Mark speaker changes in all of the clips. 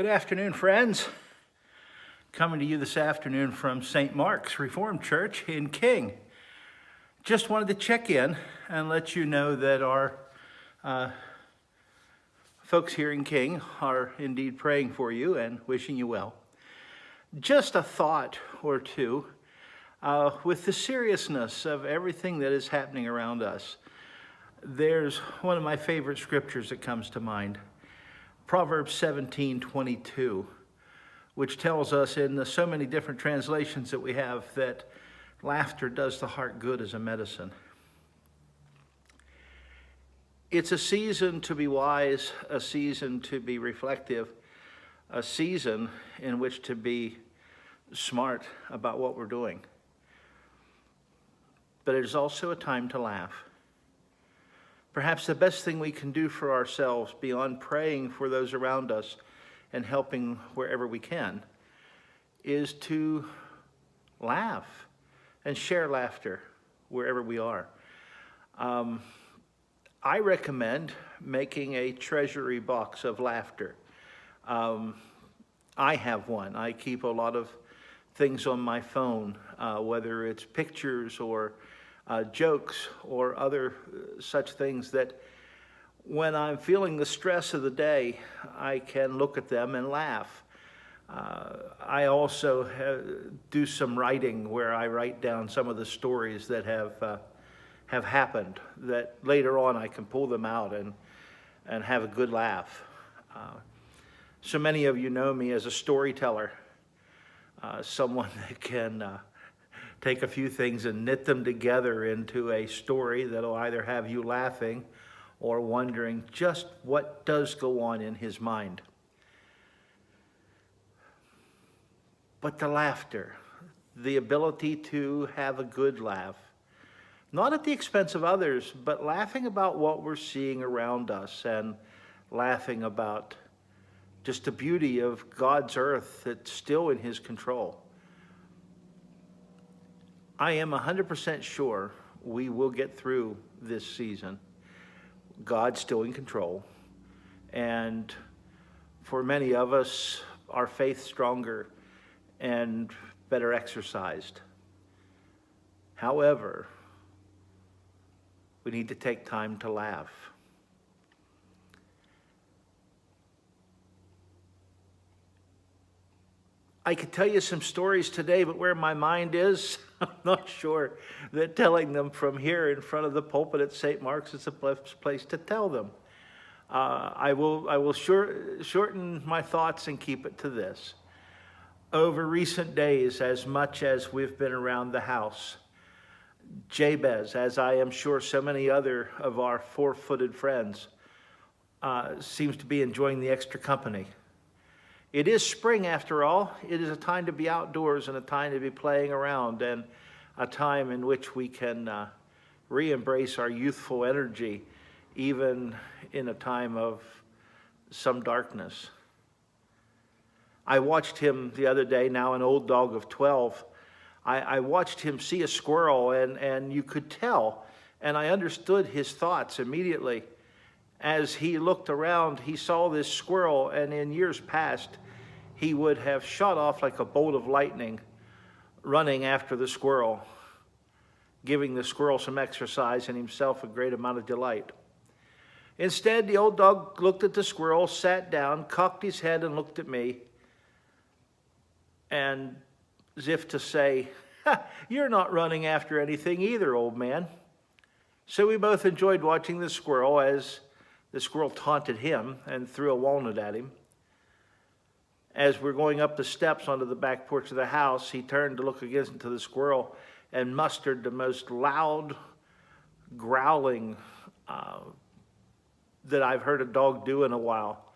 Speaker 1: Good afternoon, friends. Coming to you this afternoon from St. Mark's Reformed Church in King. Just wanted to check in and let you know that our folks here in King are indeed praying for you and wishing you well. Just a thought or two with the seriousness of everything that is happening around us. There's one of my favorite scriptures that comes to mind. Proverbs 17:22, which tells us in so many different translations that we have that laughter does the heart good as a medicine. It's a season to be wise, a season to be reflective, a season in which to be smart about what we're doing. But it is also a time to laugh. Perhaps the best thing we can do for ourselves, beyond praying for those around us and helping wherever we can, is to laugh and share laughter wherever we are. I recommend making a treasury box of laughter. I have one. I keep a lot of things on my phone, whether it's pictures or jokes or other such things that when I'm feeling the stress of the day, I can look at them and laugh. I also do some writing where I write down some of the stories that have happened that later on I can pull them out and have a good laugh. So many of you know me as a storyteller, someone that can take a few things and knit them together into a story that'll either have you laughing or wondering just what does go on in his mind. But the laughter, the ability to have a good laugh, not at the expense of others, but laughing about what we're seeing around us and laughing about just the beauty of God's earth that's still in his control. I am 100% sure we will get through this season. God's still in control. And for many of us, our faith stronger and better exercised. However, we need to take time to laugh. I could tell you some stories today, but where my mind is, I'm not sure that telling them from here in front of the pulpit at St. Mark's is the best place to tell them. I will shorten my thoughts and keep it to this. Over recent days, as much as we've been around the house, Jabez, as I am sure so many other of our four-footed friends, seems to be enjoying the extra company. It is spring after all. It is a time to be outdoors and a time to be playing around and a time in which we can re-embrace our youthful energy even in a time of some darkness. I watched him the other day, now an old dog of 12. I watched him see a squirrel and you could tell, and I understood his thoughts immediately. As he looked around, he saw this squirrel, and in years past, he would have shot off like a bolt of lightning, running after the squirrel, giving the squirrel some exercise and himself a great amount of delight. Instead, the old dog looked at the squirrel, sat down, cocked his head, and looked at me, and as if to say, "You're not running after anything either, old man." So we both enjoyed watching the squirrel as the squirrel taunted him and threw a walnut at him. As we're going up the steps onto the back porch of the house, he turned to look again into the squirrel and mustered the most loud growling that I've heard a dog do in a while.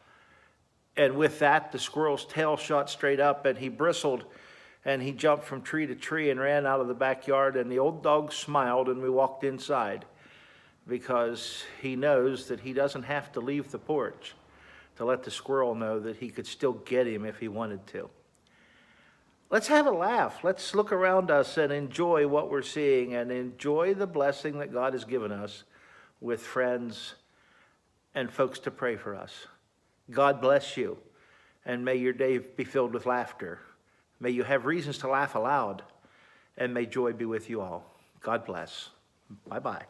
Speaker 1: And with that, the squirrel's tail shot straight up and he bristled and he jumped from tree to tree and ran out of the backyard, and the old dog smiled and we walked inside, because he knows that he doesn't have to leave the porch to let the squirrel know that he could still get him if he wanted to. Let's have a laugh. Let's look around us and enjoy what we're seeing and enjoy the blessing that God has given us with friends and folks to pray for us. God bless you, and may your day be filled with laughter. May you have reasons to laugh aloud, and may joy be with you all. God bless. Bye-bye.